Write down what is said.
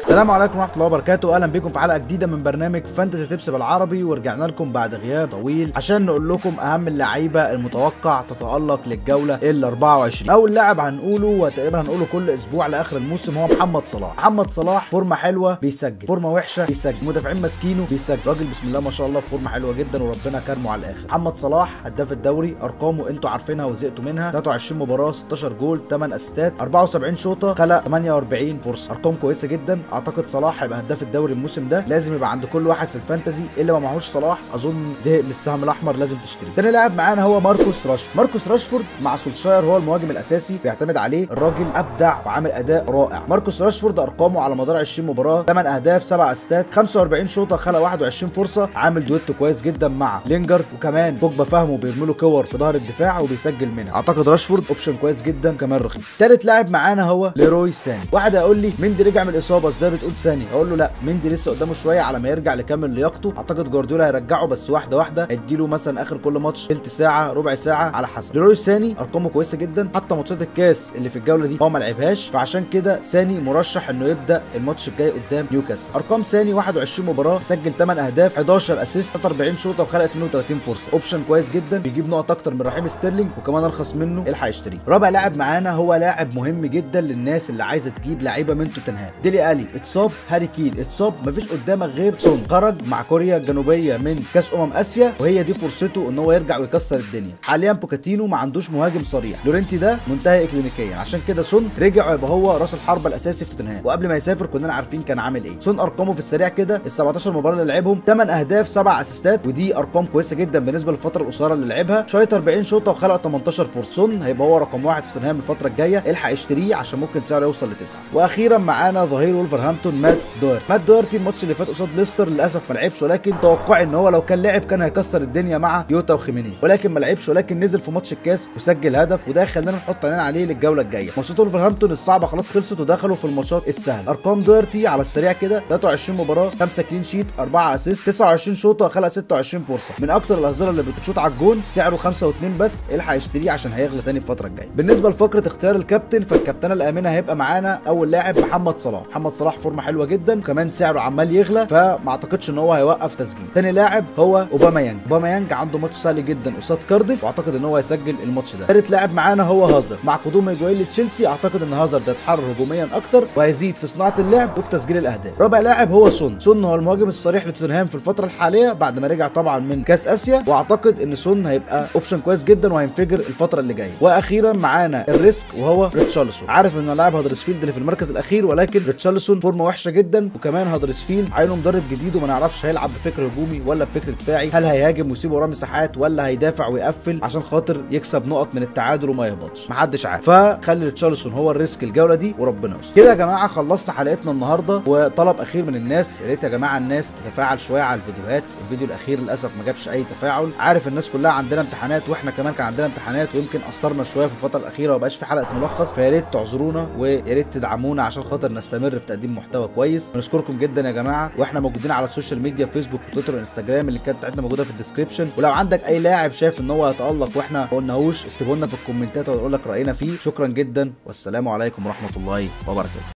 السلام عليكم ورحمه الله وبركاته. اهلا بكم في حلقه جديده من برنامج فانتزي تيبس بالعربي، ورجعنا لكم بعد غياب طويل عشان نقول لكم اهم اللعيبه المتوقع تتالق للجوله ال 24. اول لاعب هنقوله وتقريبا هنقوله كل اسبوع لاخر الموسم هو محمد صلاح. محمد صلاح فورمه حلوه بيسجل، فورمه وحشه بيسجل، مدافعين ماسكينه بيسجل، راجل بسم الله ما شاء الله فورمه حلوه جدا وربنا كرمه على الاخر. محمد صلاح هداف الدوري، ارقامه انتوا عارفينها وزهقتوا منها، 23 مباراه 16 جول 8 اسيستات 74 شوطه، خلق 48 فرصه، ارقام كويسه جدا. اعتقد صلاح هيبقى هداف الدوري الموسم ده، لازم يبقى عند كل واحد في الفانتزي اللي ما معهوش صلاح اظن زهق من السهم الاحمر لازم تشتري. تاني لاعب معانا هو ماركوس راشفورد. ماركوس راشفورد مع سولشاير هو المهاجم الاساسي، بيعتمد عليه الراجل، ابدع وعامل اداء رائع. ماركوس راشفورد ارقامه على مدار 20 مباراه 8 اهداف 7 اسيستات 45 شوطه، خلق 21 فرصه، عامل دويتو كويس جدا مع لينجارد، وكمان بوجبا فاهمه بيرمي له كور في ظهر الدفاع وبيسجل منها. اعتقد راشفورد اوبشن كويس جدا كمان رخيص. ثالث لاعب معانا هو ليروي ساني. واحد هيقول لي مندي رجع من الاصابه ازاي بتقول ساني؟ اقول له لا، مندي لسه قدامه شويه على ما يرجع لكامل لياقته. اعتقد جوارديولا هيرجعه بس واحده واحده، اديله مثلا اخر كل ماتش ثلث ساعه ربع ساعه على حسب. ليروي ساني ارقامه كويسه جدا، حتى ماتشات الكاس اللي في الجوله دي هو ما لعبهاش، فعشان كده ساني مرشح انه يبدا الماتش الجاي قدام نيوكاسل. ارقام ساني 21 مباراه سجل 8 اهداف 11 اسيست 43 شوطه وخلق 32 فرصه، اوبشن كويس جدا، بيجيب نقط اكتر من رحيم ستيرلينج وكمان ارخص منه، الحق اشتريه. رابع لاعب معانا هو لاعب مهم جدا للناس اللي عايزه تجيب لعيبه من توتنهام. ديلي الي اتصاب، هاري كين اتصاب، مفيش قدامك غير سون، خرج مع كوريا الجنوبيه من كاس اسيا وهي دي فرصته ان هو يرجع ويكسر الدنيا. حاليا بوكاتينو ما عندوش مهاجم صريح، لورينتي ده منتهي اكلينيكيا، عشان كده سون رجع ويبقى هو راس الحربه الاساسي في توتنهام، وقبل ما يسافر كلنا عارفين كان عامل ايه. سون ارقامه في السريع كده ال 17 مباراه اللي لعبهم 8 اهداف 7 اسيستات، ودي ارقام كويسه جدا بالنسبه للفتره القصيره اللي لعبها، شايط 40 شوطه وخلق 18 فرصه. سون هيبقى هو رقم واحد في توتنهام الفتره الجايه، الحق اشتريه عشان ممكن سعره يوصل لتسعه. واخيرا معانا ظهير ولفرهامبتون مات دويرتي. مات دويرتي الماتش اللي فات قصاد ليستر للاسف ما لعبش، ولكن توقعي ان هو لو كان لعب كان هيكسر الدنيا مع يوتا وخيمينيز، ولكن ما لعبش، ولكن نزل في ماتش الكاس وسجل هدف، وده خلينا نحط عينينا عليه للجوله الجايه. ماتشات ولفرهامبتون الصعبه خلاص خلصت ودخلوا في الماتشات السهله. ارقام دويرتي على السريع كده 23 مباراه 5 كلين شيت 4 اسيست 29 شوطه خلق 26 فرصه، من اكتر الاهزار اللي بتشوط على الجون، سعره 5 و2 بس، الحق يشتريه عشان هيغلى تاني الفتره الجايه. بالنسبه لفقره اختيار الكابتن، فالكابتنه الامنه هيبقى معانا اول لاعب محمد صلاح. محمد صلاح فورمه حلوه جدا وكمان سعره عمال يغلى، فما اعتقدش ان هو هيوقف تسجيل. تاني لاعب هو اوباميانج. اوباميانج عنده ماتش سهل جدا قصاد كارديف واعتقد ان هو هيسجل الماتش ده. ثالث لاعب معانا هو هازارد. مع قدوم هيجوين لتشيلسي اعتقد ان هازارد هيتحرر هجوميا اكتر وهيزيد في صناعه اللعب وفي تسجيل الاهداف. رابع لاعب هو سون. سون هو المهاجم الصريح لتوتنهام في الفتره الحاليه بعد ما رجع طبعا من كاس اسيا، واعتقد ان سون هيبقى اوبشن كويس جدا وهينفجر الفتره اللي جايه. واخيرا معانا الريسك وهو ريتشارلسون. عارف انه لاعب هدرسفيلد اللي في المركز الاخير، ولكن ريتشارلسون فورمه وحشه جدا، وكمان هدرسفيلد عينه مدرب جديد وما نعرفش هيلعب بفكر هجومي ولا بفكر دفاعي، هل هيهاجم ويسيب وراه مساحات ولا هيدافع ويقفل عشان خاطر يكسب نقط من التعادل وما يهبطش، محدش عارف. فخلي ريتشارلسون هو الريسك الجوله دي وربنا يستر. كده يا جماعه خلصنا حلقتنا النهارده، وطلب اخير من الناس، يا ريت يا جماعه الناس تتفاعل شويه على الفيديوهات. الفيديو الاخير للاسف ما جابش اي تفاعل، عارف الناس كلها عندنا امتحانات واحنا كمان كان عندنا امتحانات، ويمكن قصرنا شويه في الفتره الاخيره ومبقاش في حلقه ملخص، فيا ريت تعذرونا ويا ريت تدعمونا عشان خاطر نستمر في تقديم محتوى كويس. بنشكركم جدا يا جماعه، واحنا موجودين على السوشيال ميديا فيسبوك وتويتر وانستجرام، اللينكات بتاعتنا موجوده في الديسكربشن. ولو عندك اي لاعب شايف ان هو هيتالق واحنا ما قلناهوش اكتبوا لنا في الكومنتات وهنقول لك راينا فيه. شكرا جدا والسلام عليكم ورحمه الله وبركاته.